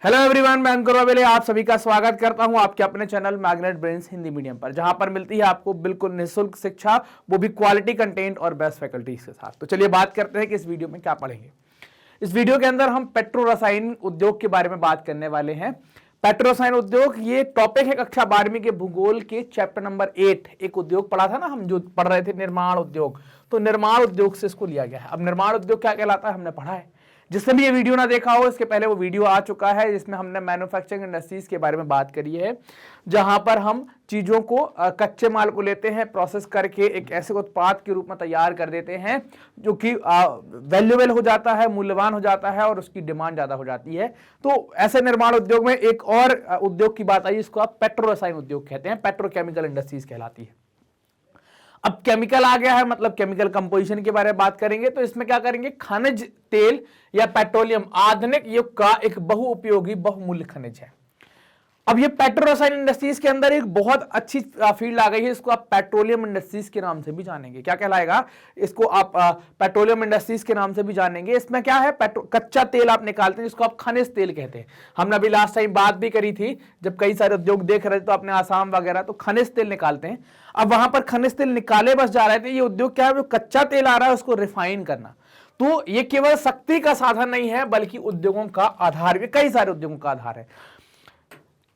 Hello everyone, मैं अंकुर वावेले आप सभी का स्वागत करता हूं आपके अपने channel magnet brains Hindi medium पर, जहां पर मिलती है आपको बिल्कुल निःशुल्क शिक्षा, वो भी क्वालिटी कंटेंट और बेस्ट फैकल्टीज के साथ। तो चलिए बात करते हैं कि इस वीडियो में क्या पढ़ेंगे। इस वीडियो के अंदर हम पेट्रो रसायन उद्योग के बारे में बात करने वाले हैं। पेट्रो रसायन उद्योग ये टॉपिक है कक्षा 12वीं के भूगोल के चैप्टर नंबर 8। एक उद्योग पढ़ा था ना हम, जो पढ़ रहे थे निर्माण उद्योग, तो निर्माण उद्योग से इसको लिया गया है। अब निर्माण उद्योग क्या कहलाता है हमने पढ़ा है। जिसने भी ये वीडियो ना देखा हो, इसके पहले वो वीडियो आ चुका है जिसमें हमने मैन्युफैक्चरिंग इंडस्ट्रीज के बारे में बात करी है, जहां पर हम चीजों को कच्चे माल को लेते हैं, प्रोसेस करके एक ऐसे उत्पाद के रूप में तैयार कर देते हैं जो कि वैल्यूएबल हो जाता है, मूल्यवान हो जाता है और उसकी डिमांड ज्यादा हो जाती है। तो ऐसे निर्माण उद्योग में एक और उद्योग की बात आई, जिसको आप पेट्रो रसायन उद्योग कहते हैं, पेट्रोकेमिकल इंडस्ट्रीज कहलाती है। अब केमिकल आ गया है, मतलब केमिकल कंपोजिशन के बारे में बात करेंगे। तो इसमें क्या करेंगे, खनिज तेल या पेट्रोलियम आधुनिक युग का एक बहुउपयोगी बहुमूल्य खनिज है। अब ये पेट्रो रसायन इंडस्ट्रीज के अंदर एक बहुत अच्छी फील्ड आ गई है, इसको आप पेट्रोलियम इंडस्ट्रीज के नाम से भी जानेंगे। क्या कहलाएगा, इसको आप पेट्रोलियम इंडस्ट्रीज के नाम से भी जानेंगे। इसमें क्या है, कच्चा तेल आप निकालते हैं जिसको आप खनिज तेल कहते हैं। हमने अभी लास्ट टाइम बात भी करी थी, जब कई सारे उद्योग देख रहे थे तो अपने आसाम वगैरह, तो खनिज तेल निकालते हैं। अब वहां पर खनिज तेल निकाले बस जा रहे थे, ये उद्योग क्या है, जो कच्चा तेल आ रहा है उसको रिफाइन करना। तो ये केवल शक्ति का साधन नहीं है, बल्कि उद्योगों का आधार भी, कई सारे उद्योगों का आधार है।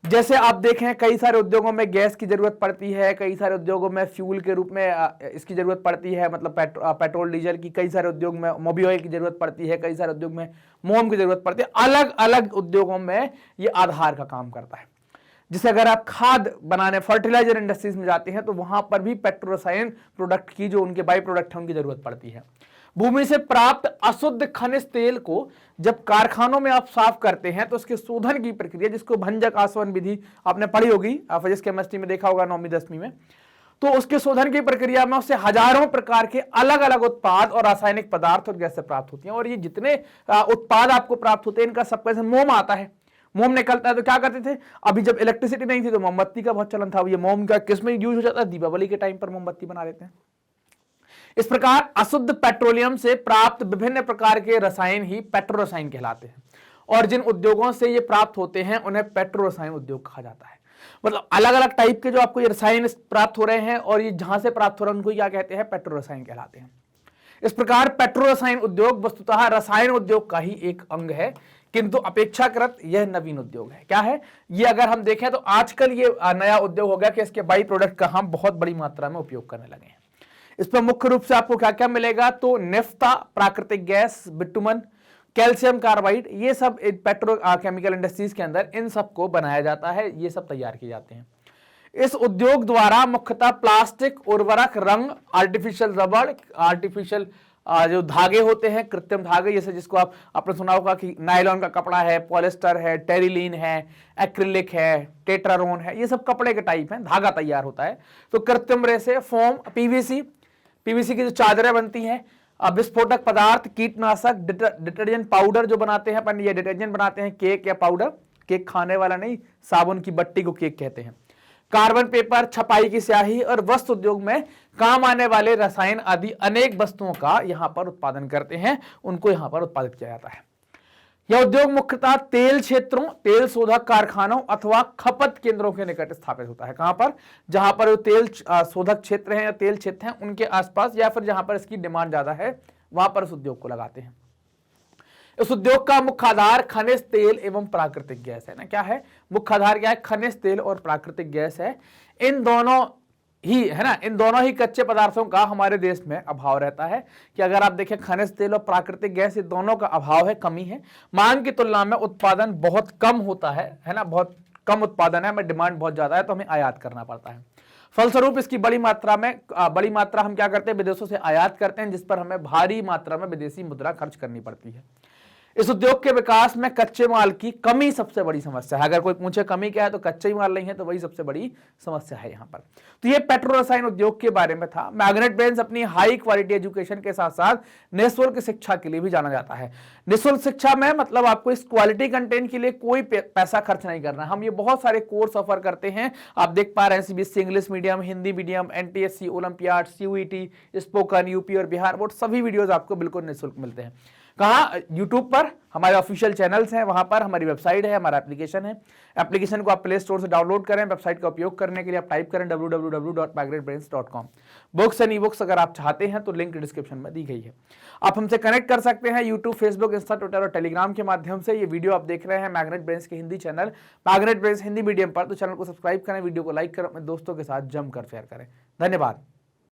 जैसे आप देखें, कई सारे उद्योगों में गैस की जरूरत पड़ती है, कई सारे उद्योगों में फ्यूल के रूप में इसकी जरूरत पड़ती है, मतलब पेट्रोल डीजल की। कई सारे उद्योग में मोबिल ऑयल की जरूरत पड़ती है, कई सारे उद्योग में मोम की जरूरत पड़ती है। अलग अलग उद्योगों में ये आधार का काम करता है। जिसे अगर आप खाद बनाने फर्टिलाइजर इंडस्ट्रीज में जाते हैं तो वहां पर भी पेट्रो रसायन प्रोडक्ट की, जो उनके बाई प्रोडक्ट है, उनकी जरूरत पड़ती है। भूमि से प्राप्त अशुद्ध खनिज तेल को जब कारखानों में आप साफ करते हैं तो उसके शोधन की प्रक्रिया, जिसको भंजक आसवन विधि आपने पढ़ी होगी, फिजिक्स केमिस्ट्री में देखा होगा 9वीं 10वीं में, तो उसके शोधन की प्रक्रिया में उससे हजारों प्रकार के अलग अलग उत्पाद और रासायनिक पदार्थ और गैसें प्राप्त होती हैं। और ये जितने उत्पाद आपको प्राप्त होते हैं, इनका सबका से मोम आता है। मोम निकलता है तो क्या करते थे, अभी जब इलेक्ट्रिसिटी नहीं थी तो मोमबत्ती का बहुत चलन था। ये मोम का किस में यूज हो जाता है, दीपावली के टाइम पर मोमबत्ती बना लेते हैं। इस प्रकार अशुद्ध पेट्रोलियम से प्राप्त विभिन्न प्रकार के रसायन ही पेट्रो रसायन कहलाते हैं, और जिन उद्योगों से ये प्राप्त होते हैं उन्हें पेट्रो रसायन उद्योग कहा जाता है। मतलब अलग अलग टाइप के जो आपको ये रसायन प्राप्त हो रहे हैं और ये जहां से प्राप्त हो रहे हैं उनको क्या कहते हैं, पेट्रो रसायन कहलाते हैं। इस प्रकार पेट्रो रसायन उद्योग वस्तुतः रसायन उद्योग का ही एक अंग है, किंतु अपेक्षाकृत यह नवीन उद्योग है। क्या है ये, अगर हम देखें तो आजकल ये नया उद्योग हो गया कि इसके बाई प्रोडक्ट का हम बहुत बड़ी मात्रा में उपयोग करने लगे हैं। इस पर मुख्य रूप से आपको क्या क्या मिलेगा, तो नेफ्ता, प्राकृतिक गैस, बिटुमन, कैल्शियम कार्बाइड, ये सब पेट्रो केमिकल इंडस्ट्रीज के अंदर इन सब को बनाया जाता है, ये सब तैयार किए जाते हैं। इस उद्योग द्वारा मुख्यतः प्लास्टिक, उर्वरक, रंग, आर्टिफिशियल रबड़, आर्टिफिशियल जो धागे होते हैं, कृत्रिम धागे, जैसे जिसको आपने सुना होगा कि नायलॉन का कपड़ा है, पॉलिस्टर है, टेरिलीन है, एक्रिलिक है, टेट्रारोन है, ये सब कपड़े के टाइप हैं, धागा तैयार होता है। तो कृत्रिम रेशे, फोम, पीवीसी की जो चादरें बनती हैं, विस्फोटक पदार्थ, कीटनाशक, डिटर्जेंट पाउडर जो बनाते हैं अपन, ये डिटर्जेंट बनाते हैं, केक या पाउडर, केक खाने वाला नहीं, साबुन की बट्टी को केक कहते हैं, कार्बन पेपर, छपाई की स्याही और वस्त्र उद्योग में काम आने वाले रसायन आदि अनेक वस्तुओं का यहां पर उत्पादन करते हैं, उनको यहां पर उत्पादित किया जाता है। यह उद्योग मुख्यतः तेल क्षेत्रों, तेल शोधक कारखानों अथवा खपत केंद्रों के निकट स्थापित होता है। कहां पर, जहां पर तेल शोधक क्षेत्र हैं या तेल क्षेत्र हैं उनके आसपास, या फिर जहां पर इसकी डिमांड ज्यादा है वहां पर इस उद्योग को लगाते हैं। इस उद्योग का मुख्य आधार खनिज तेल एवं प्राकृतिक गैस है ना। क्या है मुख्य आधार, क्या है, खनिज तेल और प्राकृतिक गैस है। इन दोनों ही है ना, इन दोनों ही कच्चे पदार्थों का हमारे देश में अभाव रहता है। कि अगर आप देखें खनिज तेल और प्राकृतिक गैस, ये दोनों का अभाव है, कमी है। मांग की तुलना में उत्पादन बहुत कम होता है ना, बहुत कम उत्पादन है, हमें डिमांड बहुत ज्यादा है, तो हमें आयात करना पड़ता है। फलस्वरूप इसकी बड़ी मात्रा हम क्या करते हैं, विदेशों से आयात करते हैं, जिस पर हमें भारी मात्रा में विदेशी मुद्रा खर्च करनी पड़ती है। इस उद्योग के विकास में कच्चे माल की कमी सबसे बड़ी समस्या है। अगर कोई पूछे कमी क्या है, तो कच्चे ही माल नहीं है, तो वही सबसे बड़ी समस्या है यहाँ पर। तो ये पेट्रो रसायन उद्योग के बारे में था। मैग्नेट ब्रेन्स अपनी हाई क्वालिटी एजुकेशन के साथ साथ निःशुल्क शिक्षा के लिए भी जाना जाता है। निःशुल्क शिक्षा में मतलब आपको इस क्वालिटी कंटेंट के लिए कोई पैसा खर्च नहीं करना। हम ये बहुत सारे कोर्स ऑफर करते हैं, आप देख पा रहे हैं, CBSE English medium, Hindi medium, NTSC, olympiad, CUET, spoken, UP और बिहार बोर्ड, सभी वीडियोज आपको बिल्कुल निःशुल्क मिलते हैं। कहाँ? यूट्यूब पर हमारे ऑफिशियल चैनल्स हैं, वहां पर हमारी वेबसाइट है, हमारा एप्लीकेशन है। एप्लीकेशन को आप प्ले स्टोर से डाउनलोड करें। वेबसाइट का उपयोग करने के लिए आप टाइप करें www.magnetbrains.com। Books and e books अगर आप चाहते हैं तो लिंक डिस्क्रिप्शन में दी गई है। आप हमसे कनेक्ट कर सकते हैं यूट्यूब, फेसबुक, इंस्टा, ट्विटर और टेलीग्राम के माध्यम से। ये वीडियो आप देख रहे हैं मैग्नेट ब्रेन्स के Hindi channel magnet brains Hindi medium पर, तो चैनल को सब्सक्राइब करें, वीडियो को लाइक करें, अपने दोस्तों के साथ जमकर शेयर करें। धन्यवाद।